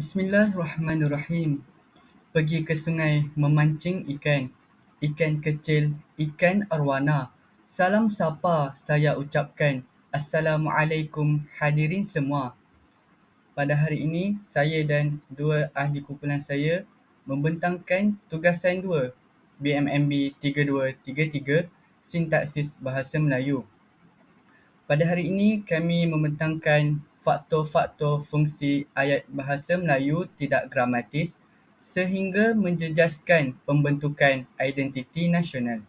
Bismillahirrahmanirrahim. Pergi ke sungai memancing ikan. Ikan kecil, ikan arwana. Salam sapa saya ucapkan. Assalamualaikum hadirin semua. Pada hari ini, saya dan dua ahli kumpulan saya membentangkan tugasan 2 BMMB 3233 Sintaksis Bahasa Melayu. Pada hari ini, kami membentangkan faktor-faktor fungsi ayat bahasa Melayu tidak gramatis sehingga menjejaskan pembentukan identiti nasional.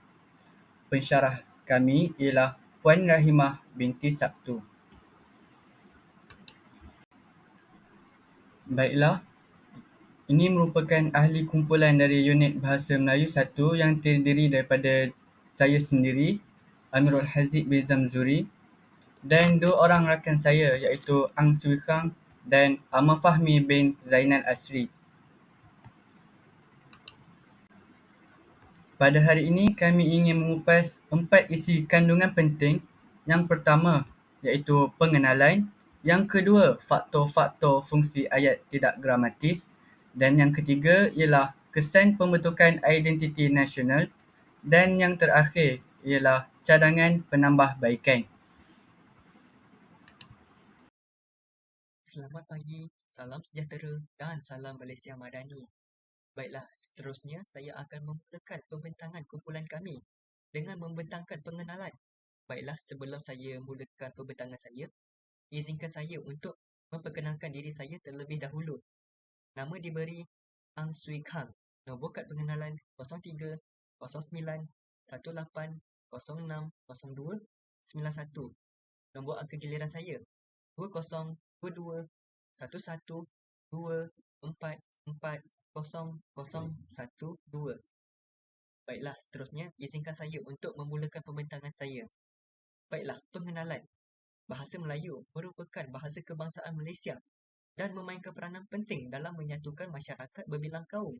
Pensyarah kami ialah Puan Rahimah binti Sabtu. Baiklah, ini merupakan ahli kumpulan dari unit Bahasa Melayu 1 yang terdiri daripada saya sendiri, Amirul Haziq bin Zamzuri, dan dua orang rakan saya iaitu Ang Swee Khang dan Ahmad Fahmi bin Zainal Asri. Pada hari ini kami ingin mengupas 4 isi kandungan penting. Yang pertama iaitu pengenalan, yang kedua faktor-faktor fungsi ayat tidak gramatis, dan yang ketiga ialah kesan pembentukan identiti nasional, dan yang terakhir ialah cadangan penambahbaikan. Selamat pagi, salam sejahtera dan salam Malaysia Madani. Baiklah, seterusnya saya akan memulakan pembentangan kumpulan kami dengan membentangkan pengenalan. Baiklah, sebelum saya mulakan pembentangan saya, izinkan saya untuk memperkenalkan diri saya terlebih dahulu. Nama diberi Ang Swee Khang. Nombor kad pengenalan 03 09 18 06 02 91. Nombor angka giliran saya 20 22 11 2 4 4 0 0 1 2. Baiklah, seterusnya izinkan saya untuk memulakan pembentangan saya. Baiklah, pengenalan. Bahasa Melayu merupakan bahasa kebangsaan Malaysia dan memainkan peranan penting dalam menyatukan masyarakat berbilang kaum.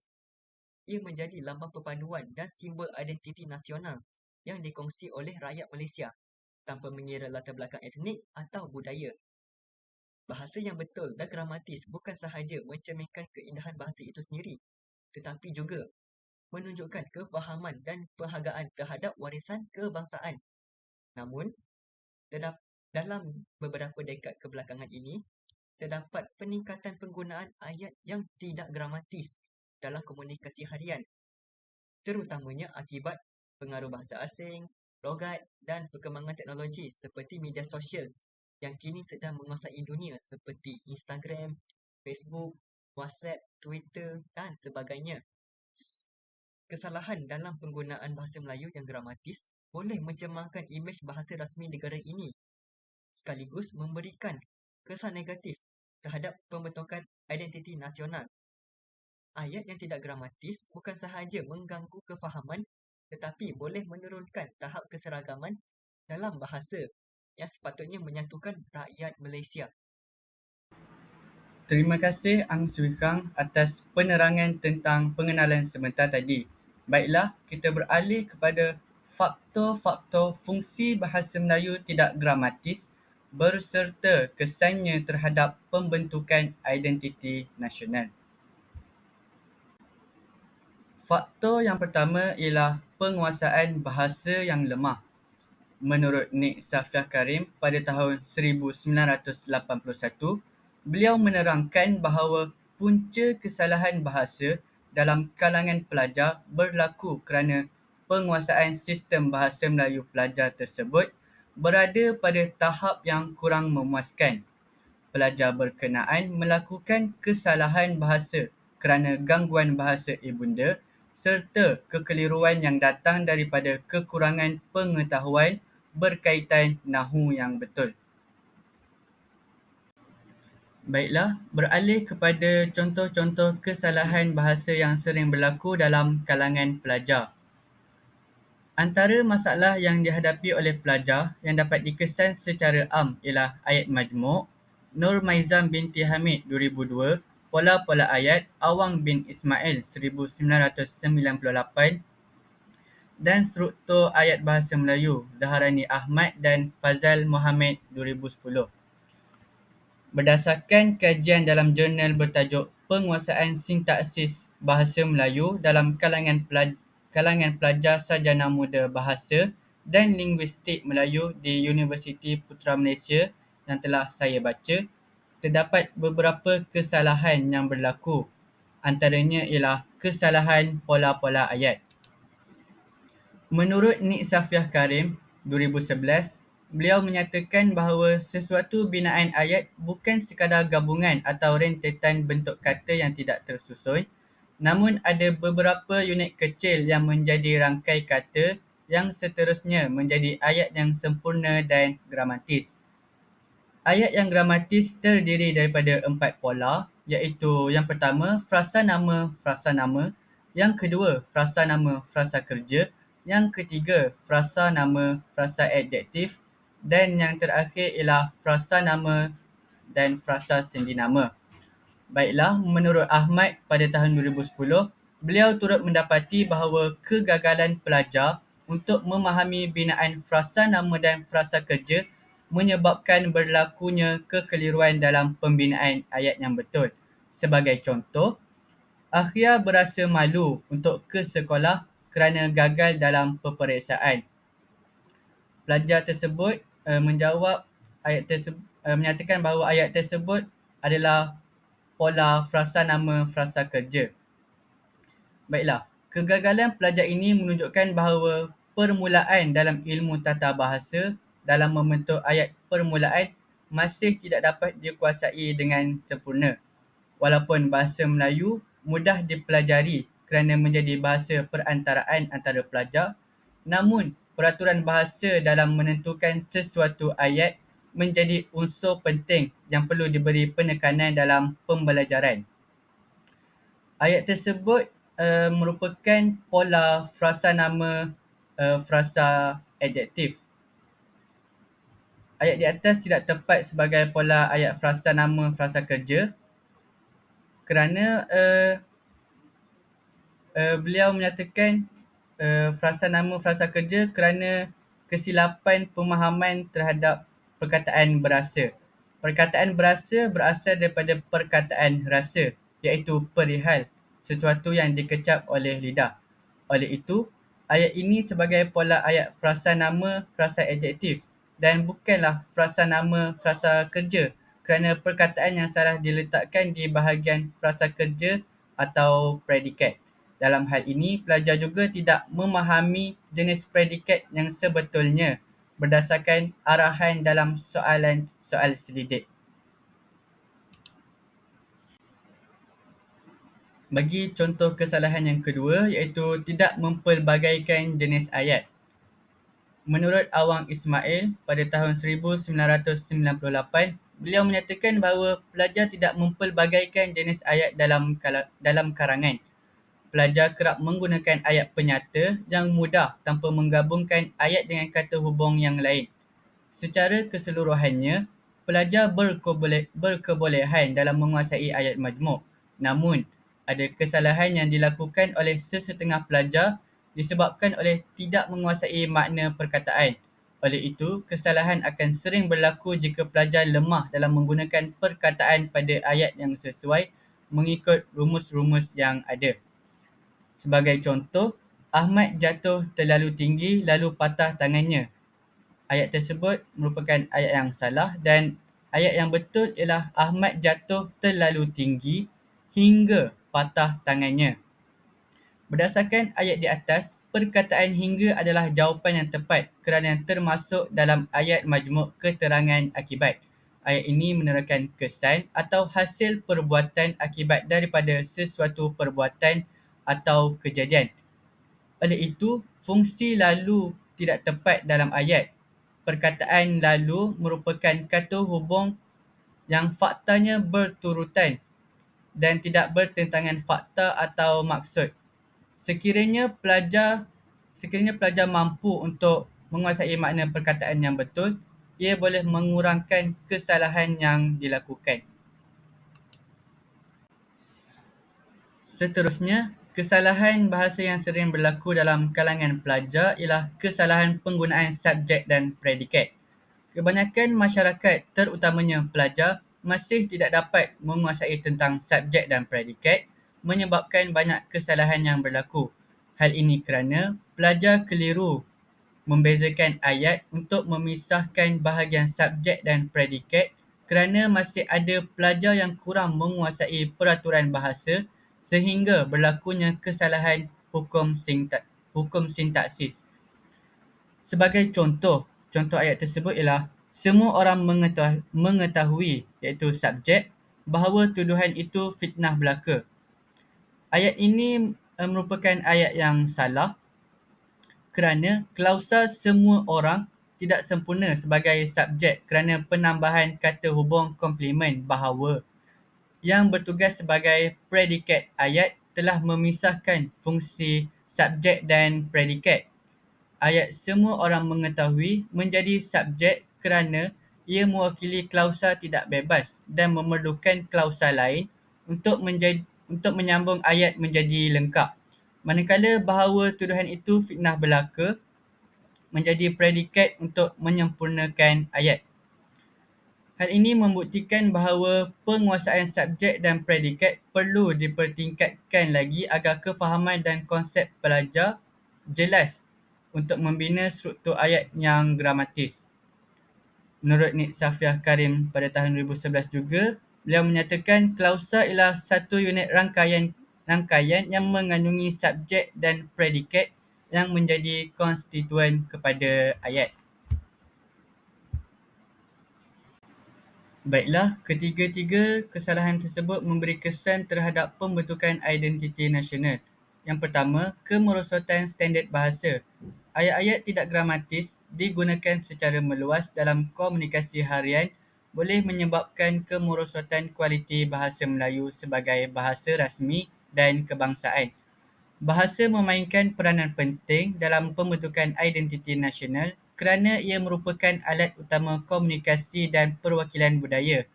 Ia menjadi lambang perpaduan dan simbol identiti nasional yang dikongsi oleh rakyat Malaysia tanpa mengira latar belakang etnik atau budaya. Bahasa yang betul dan gramatis bukan sahaja mencerminkan keindahan bahasa itu sendiri, tetapi juga menunjukkan kefahaman dan penghargaan terhadap warisan kebangsaan. Namun, dalam beberapa dekad kebelakangan ini, terdapat peningkatan penggunaan ayat yang tidak gramatis dalam komunikasi harian, terutamanya akibat pengaruh bahasa asing, logat dan perkembangan teknologi seperti media sosial yang kini sedang menguasai dunia seperti Instagram, Facebook, WhatsApp, Twitter dan sebagainya. Kesalahan dalam penggunaan bahasa Melayu yang gramatis boleh mencemarkan imej bahasa rasmi negara ini, sekaligus memberikan kesan negatif terhadap pembentukan identiti nasional. Ayat yang tidak gramatis bukan sahaja mengganggu kefahaman, tetapi boleh menurunkan tahap keseragaman dalam bahasa yang sepatutnya menyatukan rakyat Malaysia. Terima kasih Ang Swee Khang atas penerangan tentang pengenalan sebentar tadi. Baiklah, kita beralih kepada faktor-faktor fungsi bahasa Melayu tidak gramatis berserta kesannya terhadap pembentukan identiti nasional. Faktor yang pertama ialah penguasaan bahasa yang lemah. Menurut Nik Safiah Karim pada tahun 1981, beliau menerangkan bahawa punca kesalahan bahasa dalam kalangan pelajar berlaku kerana penguasaan sistem bahasa Melayu pelajar tersebut berada pada tahap yang kurang memuaskan. Pelajar berkenaan melakukan kesalahan bahasa kerana gangguan bahasa ibunda serta kekeliruan yang datang daripada kekurangan pengetahuan berkaitan nahu yang betul. Baiklah, beralih kepada contoh-contoh kesalahan bahasa yang sering berlaku dalam kalangan pelajar. Antara masalah yang dihadapi oleh pelajar yang dapat dikesan secara am ialah ayat majmuk, Nur Maizam binti Hamid 2002, pola-pola ayat, Awang bin Ismail 1998 dan struktur ayat bahasa Melayu, Zaharani Ahmad dan Fazal Mohamad 2010. Berdasarkan kajian dalam jurnal bertajuk Penguasaan Sintaksis Bahasa Melayu dalam kalangan pelajar sarjana muda bahasa dan linguistik Melayu di Universiti Putra Malaysia yang telah saya baca, terdapat beberapa kesalahan yang berlaku. Antaranya ialah kesalahan pola-pola ayat. Menurut Nik Safiah Karim, 2011, beliau menyatakan bahawa sesuatu binaan ayat bukan sekadar gabungan atau rentetan bentuk kata yang tidak tersusun, namun ada beberapa unit kecil yang menjadi rangkai kata yang seterusnya menjadi ayat yang sempurna dan gramatis. Ayat yang gramatis terdiri daripada 4 pola, iaitu yang pertama frasa nama, yang kedua frasa nama frasa kerja, yang ketiga frasa nama frasa adjektif dan yang terakhir ialah frasa nama dan frasa sendinama. Baiklah, menurut Ahmad pada tahun 2010, beliau turut mendapati bahawa kegagalan pelajar untuk memahami binaan frasa nama dan frasa kerja menyebabkan berlakunya kekeliruan dalam pembinaan ayat yang betul. Sebagai contoh, Akhia berasa malu untuk ke sekolah kerana gagal dalam peperiksaan. Pelajar tersebut menyatakan bahawa ayat tersebut adalah pola frasa nama frasa kerja. Baiklah, kegagalan pelajar ini menunjukkan bahawa permulaan dalam ilmu tata bahasa dalam membentuk ayat permulaan masih tidak dapat dikuasai dengan sempurna. Walaupun bahasa Melayu mudah dipelajari kerana menjadi bahasa perantaraan antara pelajar, namun peraturan bahasa dalam menentukan sesuatu ayat menjadi unsur penting yang perlu diberi penekanan dalam pembelajaran. Ayat tersebut merupakan pola frasa nama frasa adjektif. Ayat di atas tidak tepat sebagai pola ayat frasa nama frasa kerja kerana beliau menyatakan frasa nama frasa kerja kerana kesilapan pemahaman terhadap perkataan berasa. Perkataan berasa berasal daripada perkataan rasa, iaitu perihal, sesuatu yang dikecap oleh lidah. Oleh itu, ayat ini sebagai pola ayat frasa nama frasa adjektif dan bukanlah frasa nama frasa kerja kerana perkataan yang salah diletakkan di bahagian frasa kerja atau predikat. Dalam hal ini, pelajar juga tidak memahami jenis predikat yang sebetulnya berdasarkan arahan dalam soalan selidik. Bagi contoh kesalahan yang kedua, iaitu tidak mempelbagaikan jenis ayat. Menurut Awang Ismail, pada tahun 1998, beliau menyatakan bahawa pelajar tidak mempelbagaikan jenis ayat dalam karangan. Pelajar kerap menggunakan ayat penyata yang mudah tanpa menggabungkan ayat dengan kata hubung yang lain. Secara keseluruhannya, pelajar berkebolehan dalam menguasai ayat majmuk. Namun, ada kesalahan yang dilakukan oleh sesetengah pelajar disebabkan oleh tidak menguasai makna perkataan. Oleh itu, kesalahan akan sering berlaku jika pelajar lemah dalam menggunakan perkataan pada ayat yang sesuai mengikut rumus-rumus yang ada. Sebagai contoh, Ahmad jatuh terlalu tinggi lalu patah tangannya. Ayat tersebut merupakan ayat yang salah dan ayat yang betul ialah Ahmad jatuh terlalu tinggi hingga patah tangannya. Berdasarkan ayat di atas, perkataan hingga adalah jawapan yang tepat kerana termasuk dalam ayat majmuk keterangan akibat. Ayat ini menerangkan kesan atau hasil perbuatan akibat daripada sesuatu perbuatan atau kejadian. Oleh itu, fungsi lalu tidak tepat dalam ayat. Perkataan lalu merupakan kata hubung yang faktanya berturutan dan tidak bertentangan fakta atau maksud. Sekiranya pelajar mampu untuk menguasai makna perkataan yang betul, ia boleh mengurangkan kesalahan yang dilakukan. Seterusnya, kesalahan bahasa yang sering berlaku dalam kalangan pelajar ialah kesalahan penggunaan subjek dan predikat. Kebanyakan masyarakat, terutamanya pelajar, masih tidak dapat menguasai tentang subjek dan predikat, menyebabkan banyak kesalahan yang berlaku. Hal ini kerana pelajar keliru membezakan ayat untuk memisahkan bahagian subjek dan predikat kerana masih ada pelajar yang kurang menguasai peraturan bahasa sehingga berlakunya kesalahan hukum sintaksis. Sebagai contoh ayat tersebut ialah semua orang mengetahui iaitu subjek bahawa tuduhan itu fitnah belaka. Ayat ini merupakan ayat yang salah kerana klausa semua orang tidak sempurna sebagai subjek kerana penambahan kata hubung komplemen bahawa yang bertugas sebagai predikat ayat telah memisahkan fungsi subjek dan predikat. Ayat semua orang mengetahui menjadi subjek kerana ia mewakili klausa tidak bebas dan memerlukan klausa lain untuk menyambung ayat menjadi lengkap. Manakala bahawa tuduhan itu fitnah belaka menjadi predikat untuk menyempurnakan ayat. Hal ini membuktikan bahawa penguasaan subjek dan predikat perlu dipertingkatkan lagi agar kefahaman dan konsep pelajar jelas untuk membina struktur ayat yang gramatis. Menurut Nik Safiah Karim pada tahun 2011 juga, beliau menyatakan klausa ialah satu unit rangkaian yang mengandungi subjek dan predikat yang menjadi konstituen kepada ayat. Baiklah, ketiga-tiga kesalahan tersebut memberi kesan terhadap pembentukan identiti nasional. Yang pertama, kemerosotan standard bahasa. Ayat-ayat tidak gramatis digunakan secara meluas dalam komunikasi harian boleh menyebabkan kemerosotan kualiti bahasa Melayu sebagai bahasa rasmi dan kebangsaan. Bahasa memainkan peranan penting dalam pembentukan identiti nasional kerana ia merupakan alat utama komunikasi dan perwakilan budaya.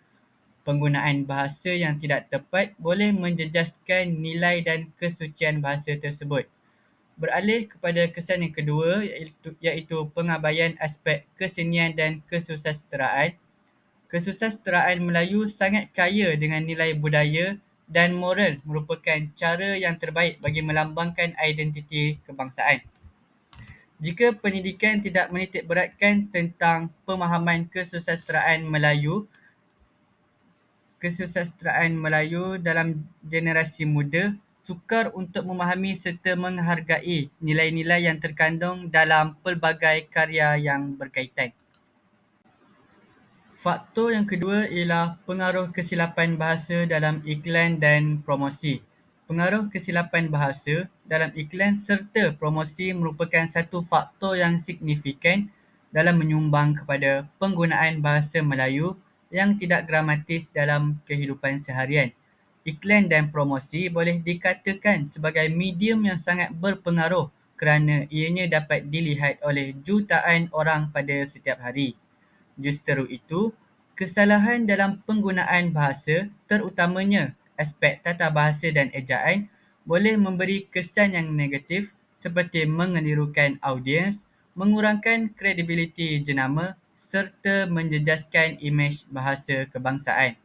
Penggunaan bahasa yang tidak tepat boleh menjejaskan nilai dan kesucian bahasa tersebut. Beralih kepada kesan yang kedua iaitu pengabaian aspek kesenian dan kesusasteraan. Kesusasteraan Melayu sangat kaya dengan nilai budaya dan moral merupakan cara yang terbaik bagi melambangkan identiti kebangsaan. Jika pendidikan tidak menitikberatkan tentang pemahaman kesusasteraan Melayu dalam generasi muda, sukar untuk memahami serta menghargai nilai-nilai yang terkandung dalam pelbagai karya yang berkaitan. Faktor yang kedua ialah pengaruh kesilapan bahasa dalam iklan dan promosi. Pengaruh kesilapan bahasa dalam iklan serta promosi merupakan satu faktor yang signifikan dalam menyumbang kepada penggunaan bahasa Melayu yang tidak gramatis dalam kehidupan seharian. Iklan dan promosi boleh dikatakan sebagai medium yang sangat berpengaruh kerana ianya dapat dilihat oleh jutaan orang pada setiap hari. Justeru itu, kesalahan dalam penggunaan bahasa, terutamanya aspek tata bahasa dan ejaan, boleh memberi kesan yang negatif seperti mengelirukan audiens, mengurangkan kredibiliti jenama serta menjejaskan imej bahasa kebangsaan.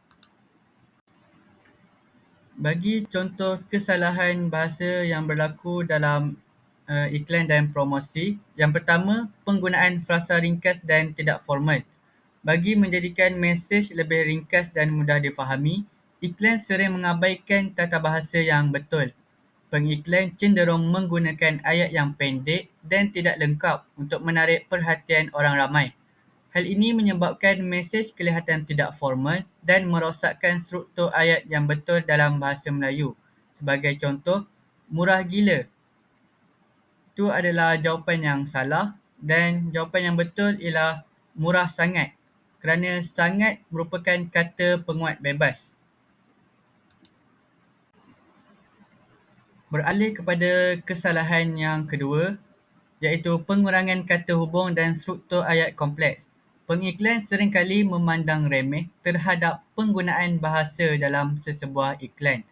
Bagi contoh kesalahan bahasa yang berlaku dalam iklan dan promosi, yang pertama, penggunaan frasa ringkas dan tidak formal. Bagi menjadikan mesej lebih ringkas dan mudah difahami, iklan sering mengabaikan tata bahasa yang betul. Pengiklan cenderung menggunakan ayat yang pendek dan tidak lengkap untuk menarik perhatian orang ramai. Hal ini menyebabkan mesej kelihatan tidak formal dan merosakkan struktur ayat yang betul dalam bahasa Melayu. Sebagai contoh, murah gila. Itu adalah jawapan yang salah dan jawapan yang betul ialah murah sangat kerana sangat merupakan kata penguat bebas. Beralih kepada kesalahan yang kedua iaitu pengurangan kata hubung dan struktur ayat kompleks. Pengiklan seringkali memandang remeh terhadap penggunaan bahasa dalam sesebuah iklan.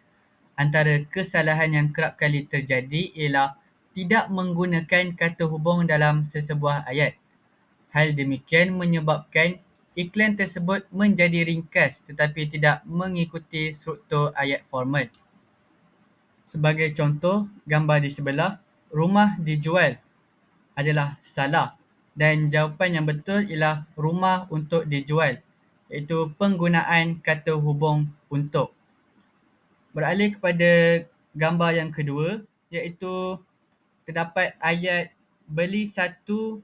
Antara kesalahan yang kerap kali terjadi ialah tidak menggunakan kata hubung dalam sesebuah ayat. Hal demikian menyebabkan iklan tersebut menjadi ringkas tetapi tidak mengikuti struktur ayat formal. Sebagai contoh, gambar di sebelah, rumah dijual adalah salah dan jawapan yang betul ialah rumah untuk dijual, iaitu penggunaan kata hubung untuk. Beralih kepada gambar yang kedua, iaitu terdapat ayat beli satu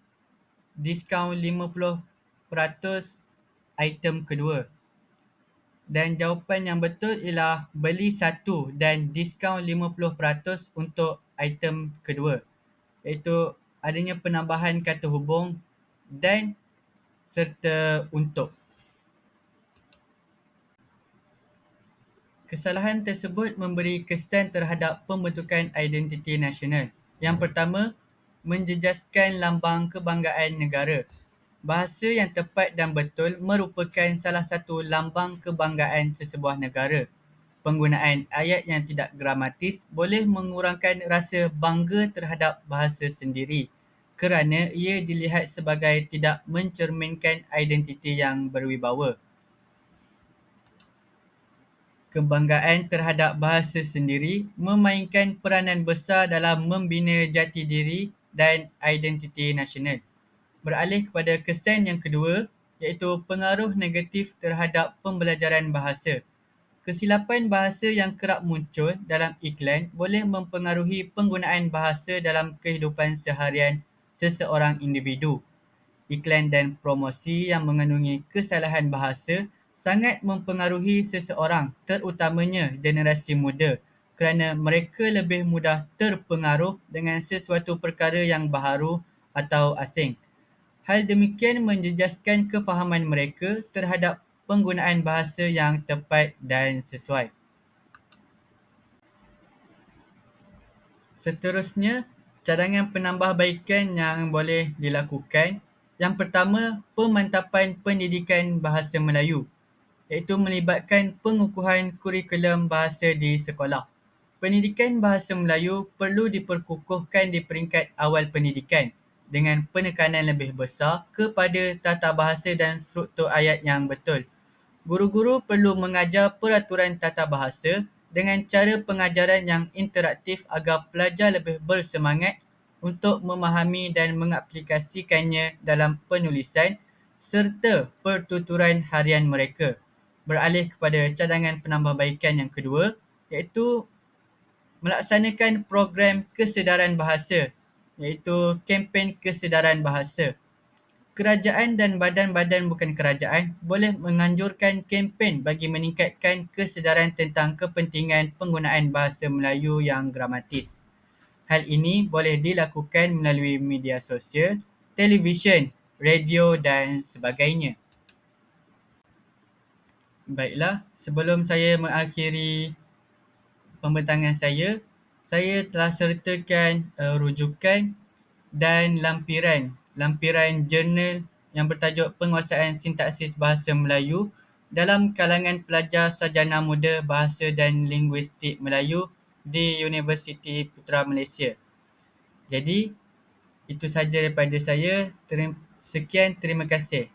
diskaun 50% item kedua. Dan jawapan yang betul ialah beli satu dan diskaun 50% untuk item kedua, iaitu adanya penambahan kata hubung dan serta untuk. Kesalahan tersebut memberi kesan terhadap pembentukan identiti nasional. Yang pertama, menjejaskan lambang kebanggaan negara. Bahasa yang tepat dan betul merupakan salah satu lambang kebanggaan sesebuah negara. Penggunaan ayat yang tidak gramatis boleh mengurangkan rasa bangga terhadap bahasa sendiri kerana ia dilihat sebagai tidak mencerminkan identiti yang berwibawa. Kebanggaan terhadap bahasa sendiri memainkan peranan besar dalam membina jati diri dan identiti nasional. Beralih kepada kesan yang kedua, iaitu pengaruh negatif terhadap pembelajaran bahasa. Kesilapan bahasa yang kerap muncul dalam iklan boleh mempengaruhi penggunaan bahasa dalam kehidupan seharian seseorang individu. Iklan dan promosi yang mengandungi kesalahan bahasa sangat mempengaruhi seseorang, terutamanya generasi muda, kerana mereka lebih mudah terpengaruh dengan sesuatu perkara yang baharu atau asing. Hal demikian menjejaskan kefahaman mereka terhadap penggunaan bahasa yang tepat dan sesuai. Seterusnya, cadangan penambahbaikan yang boleh dilakukan. Yang pertama, pemantapan pendidikan bahasa Melayu, iaitu melibatkan pengukuhan kurikulum bahasa di sekolah. Pendidikan bahasa Melayu perlu diperkukuhkan di peringkat awal pendidikan dengan penekanan lebih besar kepada tata bahasa dan struktur ayat yang betul. Guru-guru perlu mengajar peraturan tata bahasa dengan cara pengajaran yang interaktif agar pelajar lebih bersemangat untuk memahami dan mengaplikasikannya dalam penulisan serta pertuturan harian mereka. Beralih kepada cadangan penambahbaikan yang kedua, iaitu melaksanakan program kesedaran bahasa, iaitu kempen kesedaran bahasa. Kerajaan dan badan-badan bukan kerajaan boleh menganjurkan kempen bagi meningkatkan kesedaran tentang kepentingan penggunaan bahasa Melayu yang gramatis. Hal ini boleh dilakukan melalui media sosial, televisyen, radio dan sebagainya. Baiklah, sebelum saya mengakhiri pembentangan saya telah sertakan rujukan dan lampiran jurnal yang bertajuk Penguasaan Sintaksis Bahasa Melayu dalam kalangan pelajar sarjana muda Bahasa dan Linguistik Melayu di Universiti Putra Malaysia. Jadi, itu sahaja daripada saya. Sekian, terima kasih.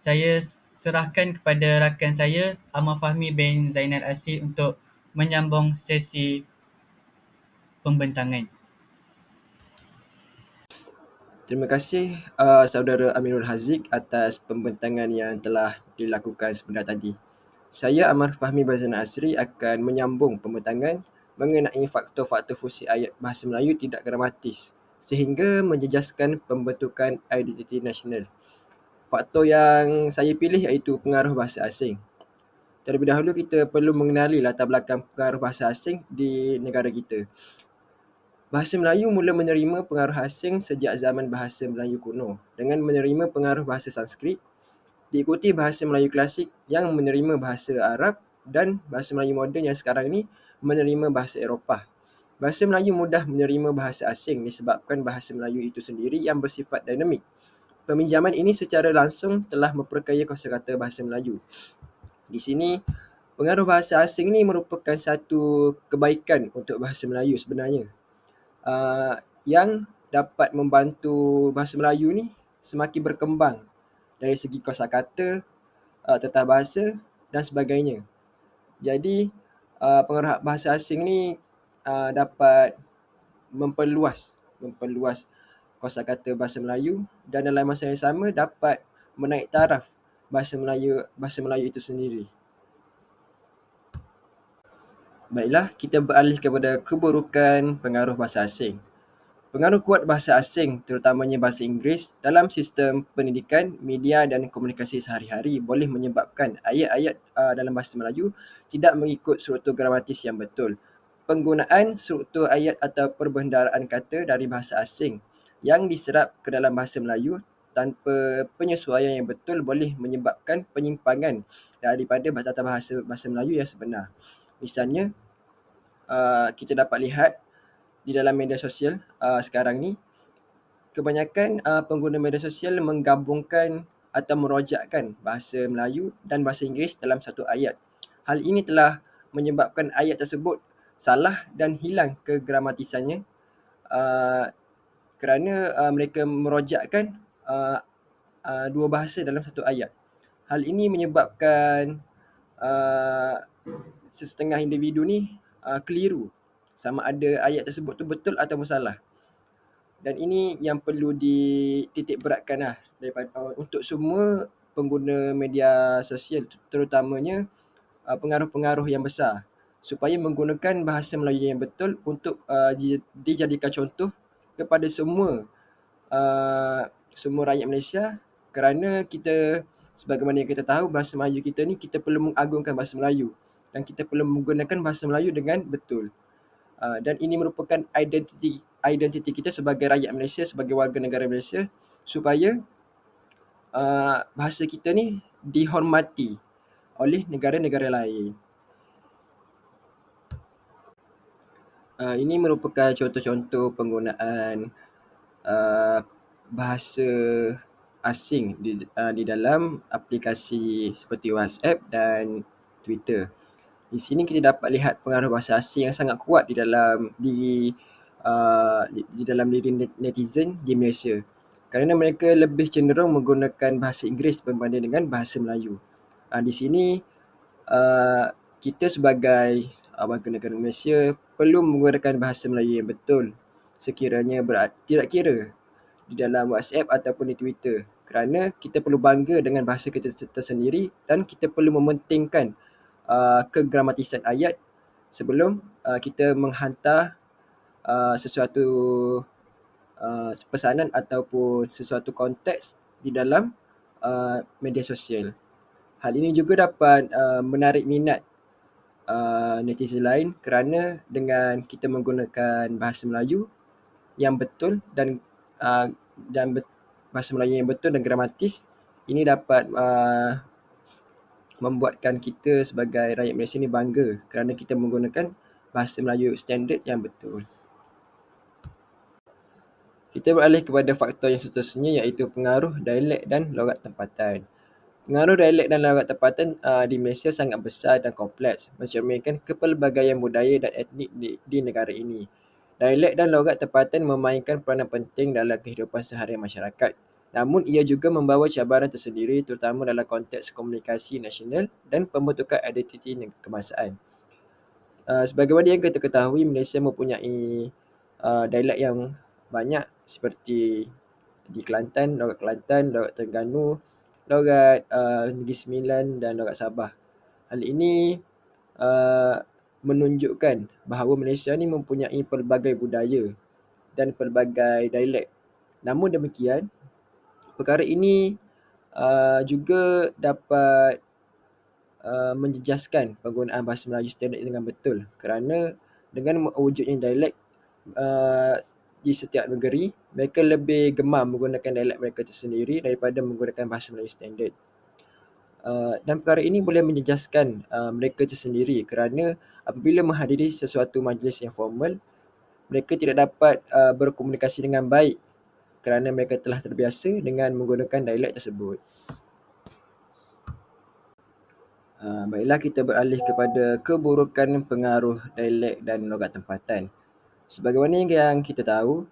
Saya serahkan kepada rakan saya, Ahmad Fahmi bin Zainal Asri untuk menyambung sesi pembentangan. Terima kasih Saudara Aminul Haziq atas pembentangan yang telah dilakukan sebentar tadi. Saya Ahmad Fahmi Bazana Asri akan menyambung pembentangan mengenai faktor-faktor fungsi ayat bahasa Melayu tidak gramatis sehingga menjejaskan pembentukan identiti nasional. Faktor yang saya pilih iaitu pengaruh bahasa asing. Terlebih dahulu kita perlu mengenali latar belakang pengaruh bahasa asing di negara kita. Bahasa Melayu mula menerima pengaruh asing sejak zaman bahasa Melayu kuno dengan menerima pengaruh bahasa Sanskrit, diikuti bahasa Melayu klasik yang menerima bahasa Arab dan bahasa Melayu moden yang sekarang ini menerima bahasa Eropah. Bahasa Melayu mudah menerima bahasa asing disebabkan bahasa Melayu itu sendiri yang bersifat dinamik. Peminjaman ini secara langsung telah memperkaya kosakata bahasa Melayu. Di sini, pengaruh bahasa asing ini merupakan satu kebaikan untuk bahasa Melayu sebenarnya. Yang dapat membantu bahasa Melayu ni semakin berkembang dari segi kosakata, tata bahasa dan sebagainya. Jadi, pengaruh bahasa asing ni dapat memperluas kosakata bahasa Melayu dan dalam masa yang sama dapat menaik taraf bahasa Melayu itu sendiri. Baiklah, kita beralih kepada keburukan pengaruh bahasa asing. Pengaruh kuat bahasa asing, terutamanya bahasa Inggeris, dalam sistem pendidikan, media dan komunikasi sehari-hari boleh menyebabkan ayat-ayat dalam bahasa Melayu tidak mengikut struktur gramatis yang betul. Penggunaan struktur ayat atau perbendaharaan kata dari bahasa asing yang diserap ke dalam bahasa Melayu tanpa penyesuaian yang betul boleh menyebabkan penyimpangan daripada tata bahasa Melayu yang sebenar. Misalnya, kita dapat lihat di dalam media sosial sekarang ni, kebanyakan pengguna media sosial menggabungkan atau merojakkan bahasa Melayu dan bahasa Inggeris dalam satu ayat. Hal ini telah menyebabkan ayat tersebut salah dan hilang kegramatisannya kerana mereka merojakkan dua bahasa dalam satu ayat. Hal ini menyebabkan sesetengah individu ni keliru sama ada ayat tersebut tu betul atau salah. Dan ini yang perlu dititik beratkan lah untuk semua pengguna media sosial, terutamanya pengaruh-pengaruh yang besar, supaya menggunakan bahasa Melayu yang betul untuk dijadikan contoh kepada semua rakyat Malaysia, kerana kita, sebagaimana yang kita tahu, bahasa Melayu kita ni, kita perlu mengagungkan bahasa Melayu dan kita perlu menggunakan bahasa Melayu dengan betul. Dan ini merupakan identiti kita sebagai rakyat Malaysia, sebagai warga negara Malaysia, supaya bahasa kita ni dihormati oleh negara-negara lain. Ini merupakan contoh-contoh penggunaan bahasa asing di dalam aplikasi seperti WhatsApp dan Twitter. Di sini kita dapat lihat pengaruh bahasa asing yang sangat kuat di dalam diri netizen di Malaysia, kerana mereka lebih cenderung menggunakan bahasa Inggeris berbanding dengan bahasa Melayu. Di sini kita sebagai warga negara Malaysia perlu menggunakan bahasa Melayu yang betul sekiranya tidak kira di dalam WhatsApp ataupun di Twitter, kerana kita perlu bangga dengan bahasa kita tersendiri dan kita perlu mementingkan kegramatisan ayat sebelum kita menghantar sesuatu pesanan ataupun sesuatu konteks di dalam media sosial. Hal ini juga dapat menarik minat netizen lain, kerana dengan kita menggunakan bahasa Melayu yang betul dan bahasa Melayu yang betul dan gramatis, ini dapat membuatkan kita sebagai rakyat Malaysia ni bangga kerana kita menggunakan bahasa Melayu standard yang betul. Kita beralih kepada faktor yang seterusnya, iaitu pengaruh dialek dan logat tempatan. Pengaruh dialek dan logat tempatan di Malaysia sangat besar dan kompleks, mencerminkan kepelbagaian budaya dan etnik di negara ini. Dialek dan logat tempatan memainkan peranan penting dalam kehidupan seharian masyarakat. Namun ia juga membawa cabaran tersendiri, terutama dalam konteks komunikasi nasional dan pembentukan identiti kebangsaan. Sebagaimana yang kita ketahui, Malaysia mempunyai dialek yang banyak seperti di Kelantan, logat Kelantan, logat Terengganu, logat Negeri Sembilan dan logat Sabah. Hal ini menunjukkan bahawa Malaysia ni mempunyai pelbagai budaya dan pelbagai dialek. Namun demikian, perkara ini juga dapat menjejaskan penggunaan bahasa Melayu standard dengan betul, kerana dengan wujudnya dialek di setiap negeri, mereka lebih gemar menggunakan dialek mereka tersendiri daripada menggunakan bahasa Melayu standard. Dan perkara ini boleh menjejaskan mereka tersendiri, kerana apabila menghadiri sesuatu majlis yang formal, mereka tidak dapat berkomunikasi dengan baik kerana mereka telah terbiasa dengan menggunakan dialek tersebut. Baiklah, kita beralih kepada keburukan pengaruh dialek dan logat tempatan. Sebagaimana yang kita tahu,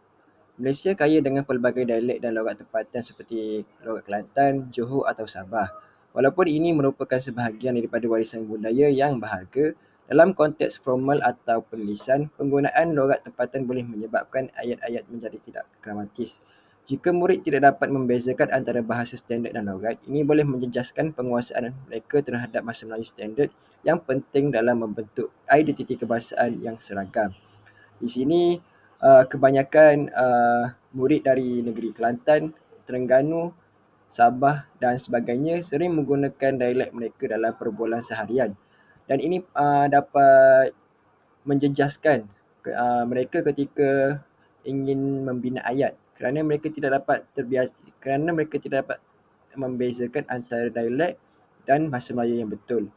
Malaysia kaya dengan pelbagai dialek dan logat tempatan seperti logat Kelantan, Johor atau Sabah. Walaupun ini merupakan sebahagian daripada warisan budaya yang berharga, dalam konteks formal atau penulisan, penggunaan logat tempatan boleh menyebabkan ayat-ayat menjadi tidak gramatis. Jika murid tidak dapat membezakan antara bahasa standard dan logat, ini boleh menjejaskan penguasaan mereka terhadap bahasa Melayu standard yang penting dalam membentuk identiti kebahasaan yang seragam. Di sini kebanyakan murid dari negeri Kelantan, Terengganu, Sabah dan sebagainya sering menggunakan dialek mereka dalam perbualan seharian. Dan ini dapat menjejaskan mereka ketika ingin membina ayat kerana mereka tidak dapat membezakan antara dialek dan bahasa Melayu yang betul.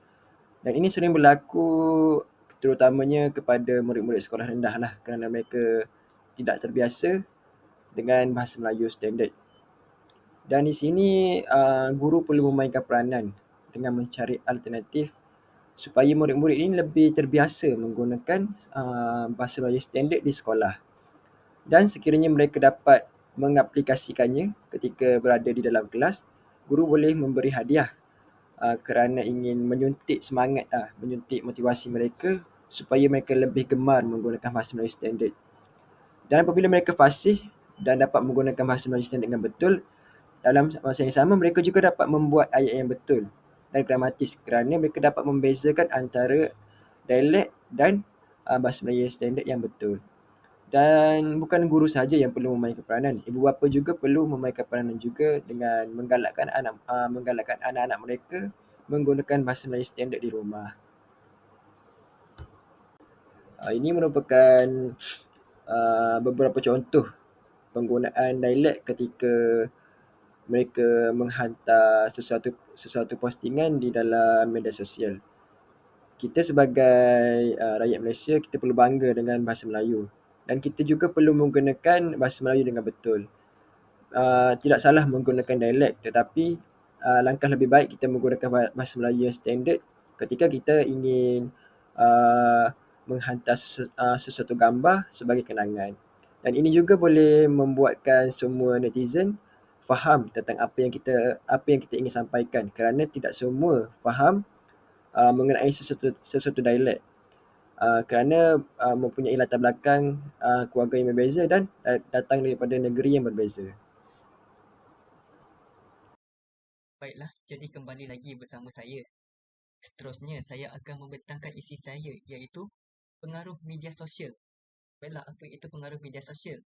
Dan ini sering berlaku terutamanya kepada murid-murid sekolah rendah lah kerana mereka tidak terbiasa dengan bahasa Melayu standard. Dan di sini guru perlu memainkan peranan dengan mencari alternatif supaya murid-murid ini lebih terbiasa menggunakan bahasa Melayu standard di sekolah. Dan sekiranya mereka dapat mengaplikasikannya ketika berada di dalam kelas, guru boleh memberi hadiah kerana ingin menyuntik semangat, menyuntik motivasi mereka supaya mereka lebih gemar menggunakan bahasa Melayu standard. Dan apabila mereka fasih dan dapat menggunakan bahasa Melayu standard dengan betul, dalam masa yang sama mereka juga dapat membuat ayat yang betul dan gramatis kerana mereka dapat membezakan antara dialek dan bahasa Melayu standard yang betul. Dan bukan guru saja yang perlu memainkan peranan, ibu bapa juga perlu memainkan peranan juga dengan menggalakkan anak-anak mereka menggunakan bahasa Melayu standard di rumah. Ini merupakan beberapa contoh penggunaan dialek ketika mereka menghantar sesuatu postingan di dalam media sosial. Kita sebagai rakyat Malaysia, kita perlu bangga dengan bahasa Melayu dan kita juga perlu menggunakan bahasa Melayu dengan betul. Tidak salah menggunakan dialek, tetapi langkah lebih baik kita menggunakan bahasa Melayu yang standard ketika kita ingin menghantar sesuatu gambar sebagai kenangan. Dan ini juga boleh membuatkan semua netizen faham tentang apa yang kita ingin sampaikan kerana tidak semua faham mengenai sesuatu dialek kerana mempunyai latar belakang keluarga yang berbeza dan datang daripada negeri yang berbeza. Baiklah, jadi kembali lagi bersama saya. Seterusnya, saya akan membentangkan isi saya iaitu pengaruh media sosial. Baiklah, apa itu pengaruh media sosial?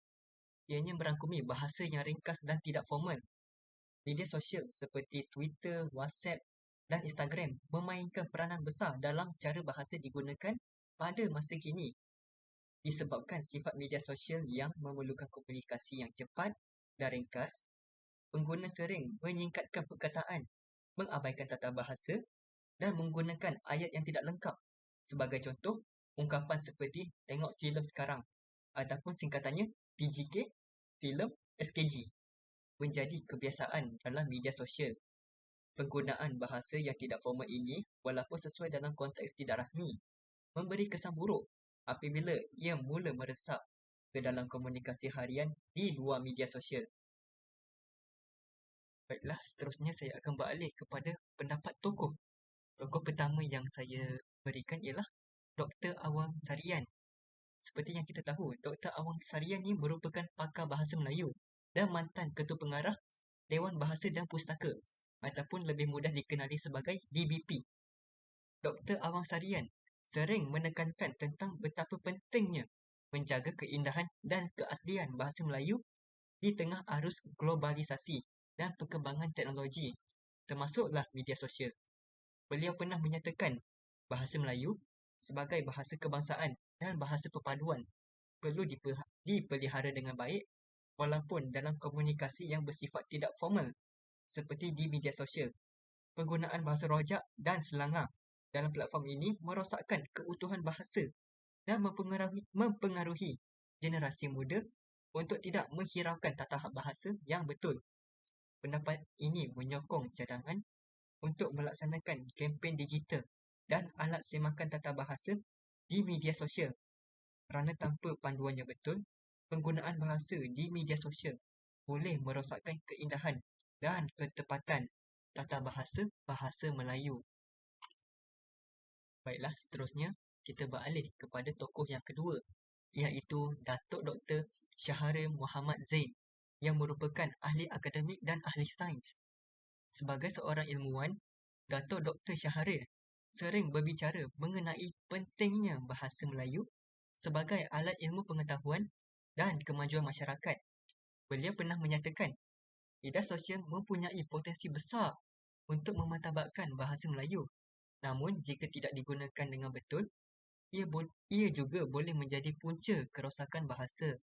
Ianya merangkumi bahasa yang ringkas dan tidak formal. Media sosial seperti Twitter, WhatsApp dan Instagram memainkan peranan besar dalam cara bahasa digunakan pada masa kini. Disebabkan sifat media sosial yang memerlukan komunikasi yang cepat dan ringkas, pengguna sering menyingkatkan perkataan, mengabaikan tata bahasa dan menggunakan ayat yang tidak lengkap. Sebagai contoh, ungkapan seperti tengok filem sekarang ataupun singkatannya TGK, filem SKG menjadi kebiasaan dalam media sosial. Penggunaan bahasa yang tidak formal ini, walaupun sesuai dalam konteks tidak rasmi, memberi kesan buruk apabila ia mula meresap ke dalam komunikasi harian di luar media sosial. Baiklah, seterusnya saya akan beralih kepada pendapat tokoh. Tokoh pertama yang saya berikan ialah Dr. Awang Sarian. Seperti yang kita tahu, Dr. Awang Sarian ini merupakan pakar bahasa Melayu dan mantan Ketua Pengarah Dewan Bahasa dan Pustaka ataupun lebih mudah dikenali sebagai DBP. Dr. Awang Sarian sering menekankan tentang betapa pentingnya menjaga keindahan dan keaslian bahasa Melayu di tengah arus globalisasi dan perkembangan teknologi, termasuklah media sosial. Beliau pernah menyatakan bahasa Melayu sebagai bahasa kebangsaan dan bahasa perpaduan perlu dipelihara dengan baik walaupun dalam komunikasi yang bersifat tidak formal seperti di media sosial. Penggunaan bahasa rojak dan selangar dalam platform ini merosakkan keutuhan bahasa dan mempengaruhi generasi muda untuk tidak menghiraukan tata bahasa yang betul. Pendapat ini menyokong cadangan untuk melaksanakan kempen digital dan alat semakan tata bahasa di media sosial. Kerana tanpa panduan yang betul, penggunaan bahasa di media sosial boleh merosakkan keindahan dan ketepatan tata bahasa bahasa Melayu. Baiklah, seterusnya kita beralih kepada tokoh yang kedua, iaitu Datuk Dr. Syahrir Muhammad Zain yang merupakan ahli akademik dan ahli sains. Sebagai seorang ilmuwan, Datuk Dr. Syahrir sering berbicara mengenai pentingnya bahasa Melayu sebagai alat ilmu pengetahuan dan kemajuan masyarakat. Beliau pernah menyatakan, media sosial mempunyai potensi besar untuk memartabatkan bahasa Melayu. Namun, jika tidak digunakan dengan betul, ia juga boleh menjadi punca kerosakan bahasa.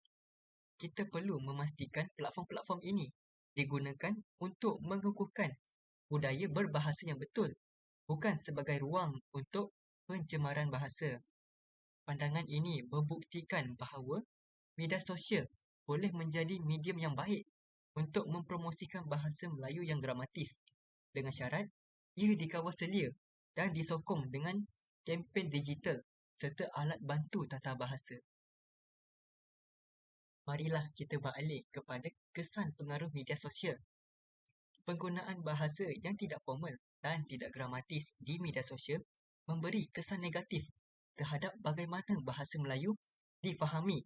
Kita perlu memastikan platform-platform ini digunakan untuk mengukuhkan budaya berbahasa yang betul, bukan sebagai ruang untuk pencemaran bahasa. Pandangan ini membuktikan bahawa media sosial boleh menjadi medium yang baik untuk mempromosikan bahasa Melayu yang gramatis, dengan syarat ia dikawal selia dan disokong dengan kempen digital serta alat bantu tata bahasa. Marilah kita beralih kepada kesan pengaruh media sosial. Penggunaan bahasa yang tidak formal dan tidak gramatis di media sosial memberi kesan negatif terhadap bagaimana bahasa Melayu difahami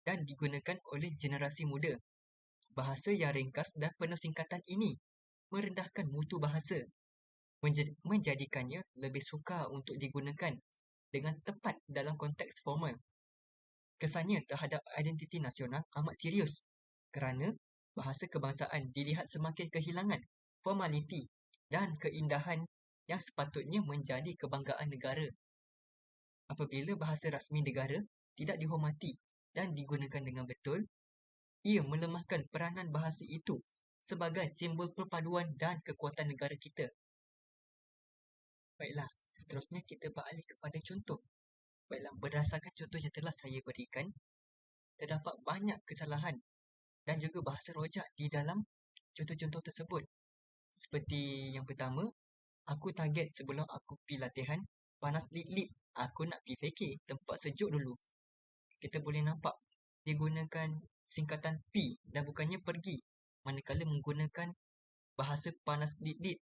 dan digunakan oleh generasi muda. Bahasa yang ringkas dan penuh singkatan ini merendahkan mutu bahasa, menjadikannya lebih sukar untuk digunakan dengan tepat dalam konteks formal. Kesannya terhadap identiti nasional amat serius kerana bahasa kebangsaan dilihat semakin kehilangan formaliti dan keindahan yang sepatutnya menjadi kebanggaan negara. Apabila bahasa rasmi negara tidak dihormati dan digunakan dengan betul, ia melemahkan peranan bahasa itu sebagai simbol perpaduan dan kekuatan negara kita. Baiklah, seterusnya kita beralih kepada contoh. Baiklah, berdasarkan contoh yang telah saya berikan, terdapat banyak kesalahan dan juga bahasa rojak di dalam contoh-contoh tersebut. Seperti yang pertama, aku target sebelum aku pergi latihan, panas lit-lit, aku nak pergi fikir tempat sejuk dulu. Kita boleh nampak digunakan singkatan P dan bukannya pergi, manakala menggunakan bahasa panas lit-lit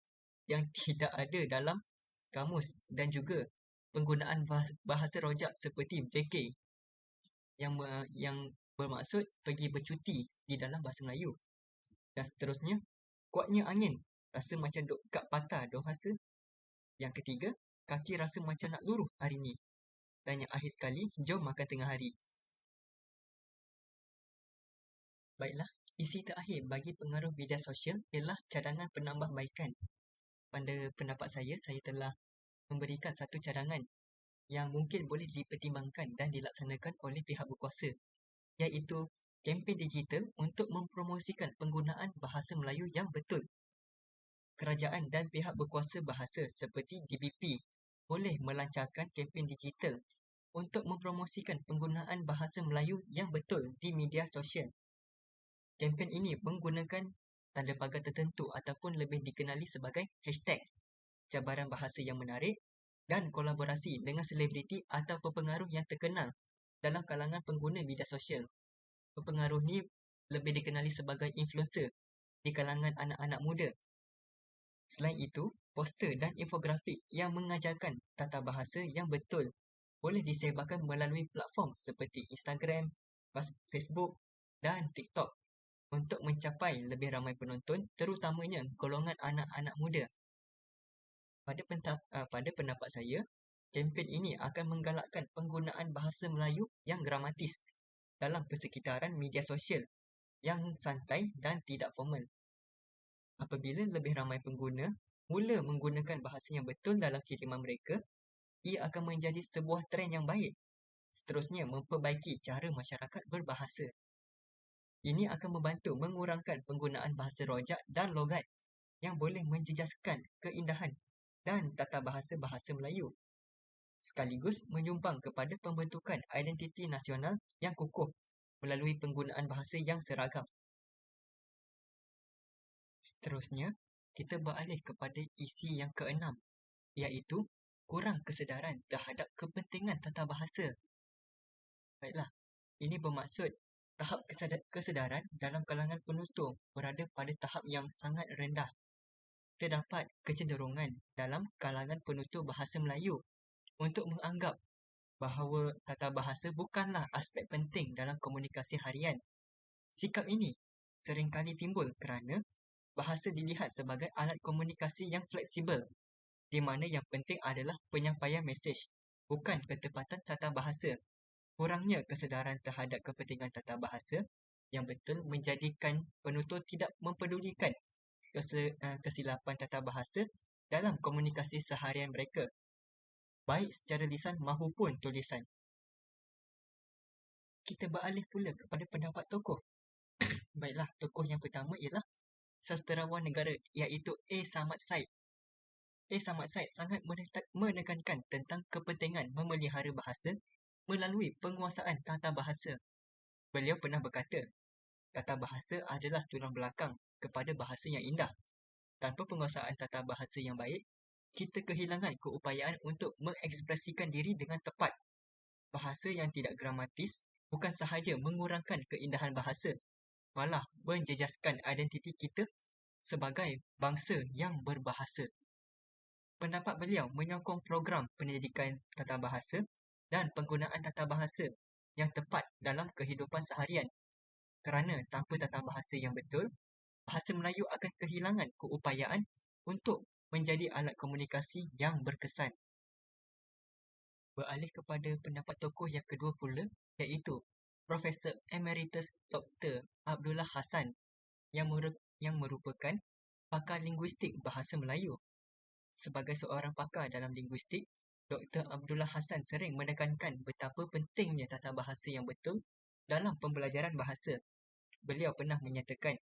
yang tidak ada dalam kamus, dan juga penggunaan bahasa rojak seperti vacay yang bermaksud pergi bercuti di dalam bahasa Melayu. Dan seterusnya, kuatnya angin, rasa macam duk kat patah duk rasa. Yang ketiga, kaki rasa macam nak luruh hari ni. Dan yang akhir sekali, jom makan tengah hari. Baiklah, isi terakhir bagi pengaruh media sosial ialah cadangan penambahbaikan. Pada pendapat saya telah memberikan satu cadangan yang mungkin boleh dipertimbangkan dan dilaksanakan oleh pihak berkuasa, iaitu kempen digital untuk mempromosikan penggunaan bahasa Melayu yang betul. Kerajaan dan pihak berkuasa bahasa seperti DBP boleh melancarkan kempen digital untuk mempromosikan penggunaan bahasa Melayu yang betul di media sosial. Kempen ini menggunakan tanda pagar tertentu ataupun lebih dikenali sebagai hashtag, cabaran bahasa yang menarik, dan kolaborasi dengan selebriti atau pepengaruh yang terkenal dalam kalangan pengguna media sosial. Pepengaruh ni lebih dikenali sebagai influencer di kalangan anak-anak muda. Selain itu, poster dan infografik yang mengajarkan tata bahasa yang betul boleh disebarkan melalui platform seperti Instagram, Facebook dan TikTok untuk mencapai lebih ramai penonton, terutamanya golongan anak-anak muda. Pada pendapat saya, kempen ini akan menggalakkan penggunaan bahasa Melayu yang gramatis dalam persekitaran media sosial yang santai dan tidak formal. Apabila lebih ramai pengguna mula menggunakan bahasa yang betul dalam kiriman mereka, ia akan menjadi sebuah trend yang baik. Seterusnya, memperbaiki cara masyarakat berbahasa. Ini akan membantu mengurangkan penggunaan bahasa rojak dan logat yang boleh menjejaskan keindahan dan tata bahasa Melayu, sekaligus menyumbang kepada pembentukan identiti nasional yang kukuh melalui penggunaan bahasa yang seragam. Seterusnya, kita beralih kepada isi yang keenam, iaitu kurang kesedaran terhadap kepentingan tata bahasa. Baiklah, ini bermaksud tahap kesedaran dalam kalangan penutur berada pada tahap yang sangat rendah. terdapat kecenderungan dalam kalangan penutur bahasa Melayu untuk menganggap bahawa tata bahasa bukanlah aspek penting dalam komunikasi harian. Sikap ini seringkali timbul kerana bahasa dilihat sebagai alat komunikasi yang fleksibel, di mana yang penting adalah penyampaian mesej, bukan ketepatan tata bahasa. Kurangnya kesedaran terhadap kepentingan tata bahasa yang betul menjadikan penutur tidak mempedulikan kesilapan tata bahasa dalam komunikasi seharian mereka, baik secara lisan maupun tulisan. Kita beralih pula kepada pendapat tokoh. Baiklah, tokoh yang pertama ialah sasterawan negara, iaitu A. Samad Said. A. Samad Said sangat menekankan tentang kepentingan memelihara bahasa melalui penguasaan tata bahasa. Beliau pernah berkata, tata bahasa adalah tulang belakang kepada bahasa yang indah. Tanpa penguasaan tata bahasa yang baik, kita kehilangan keupayaan untuk mengekspresikan diri dengan tepat. Bahasa yang tidak gramatis bukan sahaja mengurangkan keindahan bahasa, malah menjejaskan identiti kita sebagai bangsa yang berbahasa. Pendapat beliau menyokong program pendidikan tata bahasa dan penggunaan tata bahasa yang tepat dalam kehidupan seharian. Kerana tanpa tata bahasa yang betul, bahasa Melayu akan kehilangan keupayaan untuk menjadi alat komunikasi yang berkesan. Beralih kepada pendapat tokoh yang kedua pula, iaitu Profesor Emeritus Dr. Abdullah Hassan yang merupakan pakar linguistik bahasa Melayu. Sebagai seorang pakar dalam linguistik, Dr. Abdullah Hassan sering menekankan betapa pentingnya tata bahasa yang betul dalam pembelajaran bahasa. Beliau pernah menyatakan,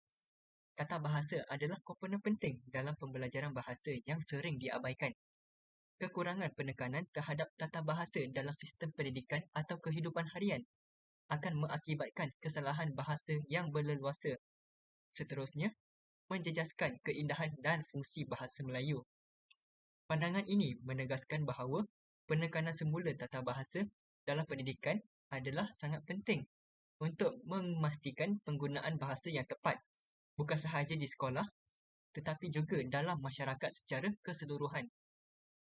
tata bahasa adalah komponen penting dalam pembelajaran bahasa yang sering diabaikan. Kekurangan penekanan terhadap tata bahasa dalam sistem pendidikan atau kehidupan harian akan mengakibatkan kesalahan bahasa yang berleluasa. Seterusnya, menjejaskan keindahan dan fungsi bahasa Melayu. Pandangan ini menegaskan bahawa penekanan semula tata bahasa dalam pendidikan adalah sangat penting untuk memastikan penggunaan bahasa yang tepat, bukan sahaja di sekolah, tetapi juga dalam masyarakat secara keseluruhan.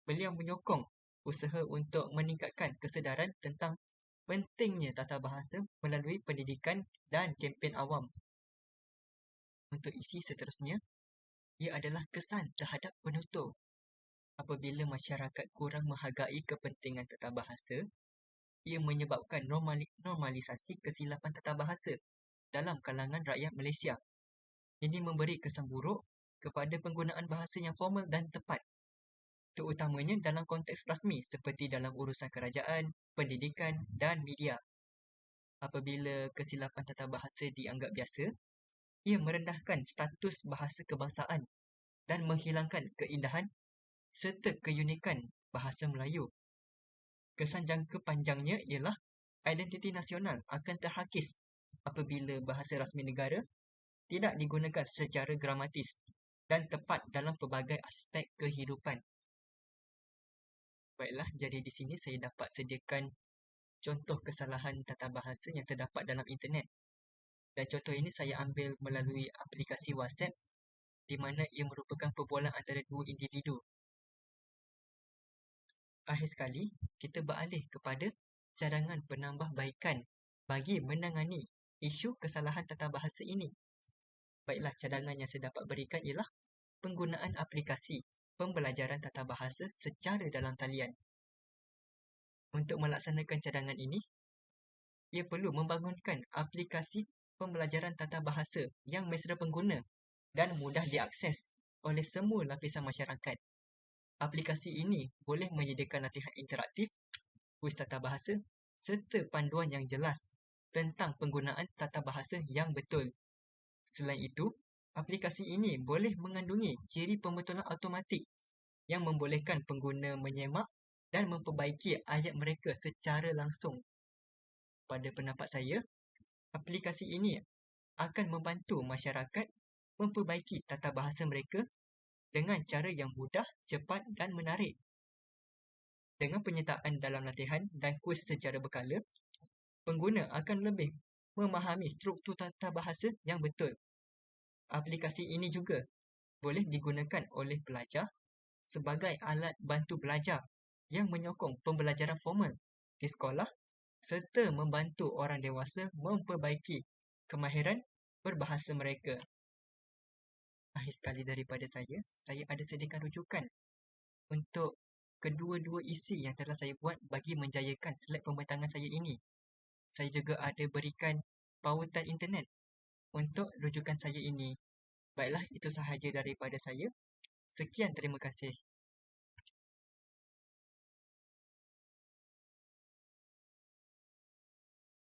Beliau menyokong usaha untuk meningkatkan kesedaran tentang pentingnya tata bahasa melalui pendidikan dan kempen awam. Untuk isi seterusnya, ia adalah kesan terhadap penutur. Apabila masyarakat kurang menghargai kepentingan tata bahasa, ia menyebabkan normalisasi kesilapan tata bahasa dalam kalangan rakyat Malaysia. Ini memberi kesan buruk kepada penggunaan bahasa yang formal dan tepat, terutamanya dalam konteks rasmi seperti dalam urusan kerajaan, pendidikan dan media. Apabila kesilapan tata bahasa dianggap biasa, ia merendahkan status bahasa kebangsaan dan menghilangkan keindahan serta keunikan bahasa Melayu. Kesan jangka panjangnya ialah identiti nasional akan terhakis apabila bahasa rasmi negara tidak digunakan secara gramatis dan tepat dalam pelbagai aspek kehidupan. Baiklah, jadi di sini saya dapat sediakan contoh kesalahan tata bahasa yang terdapat dalam internet. Dan contoh ini saya ambil melalui aplikasi WhatsApp di mana ia merupakan perbualan antara dua individu. Akhir sekali, kita beralih kepada cadangan penambahbaikan bagi menangani isu kesalahan tata bahasa ini. Baiklah, cadangan yang saya dapat berikan ialah penggunaan aplikasi pembelajaran tata bahasa secara dalam talian. Untuk melaksanakan cadangan ini, ia perlu membangunkan aplikasi pembelajaran tata bahasa yang mesra pengguna dan mudah diakses oleh semua lapisan masyarakat. Aplikasi ini boleh menyediakan latihan interaktif, kuis tata bahasa serta panduan yang jelas tentang penggunaan tata bahasa yang betul. Selain itu, aplikasi ini boleh mengandungi ciri pembetulan automatik yang membolehkan pengguna menyemak dan memperbaiki ayat mereka secara langsung. Pada pendapat saya, aplikasi ini akan membantu masyarakat memperbaiki tata bahasa mereka dengan cara yang mudah, cepat dan menarik. Dengan penyertaan dalam latihan dan kuis secara berkala, pengguna akan lebih memahami struktur tata bahasa yang betul. Aplikasi ini juga boleh digunakan oleh pelajar sebagai alat bantu belajar yang menyokong pembelajaran formal di sekolah serta membantu orang dewasa memperbaiki kemahiran berbahasa mereka. Akhir sekali daripada saya ada sediakan rujukan untuk kedua-dua isi yang telah saya buat bagi menjayakan slide pembentangan saya ini. Saya juga ada berikan pautan internet untuk rujukan saya ini. Baiklah, itu sahaja daripada saya. Sekian, terima kasih.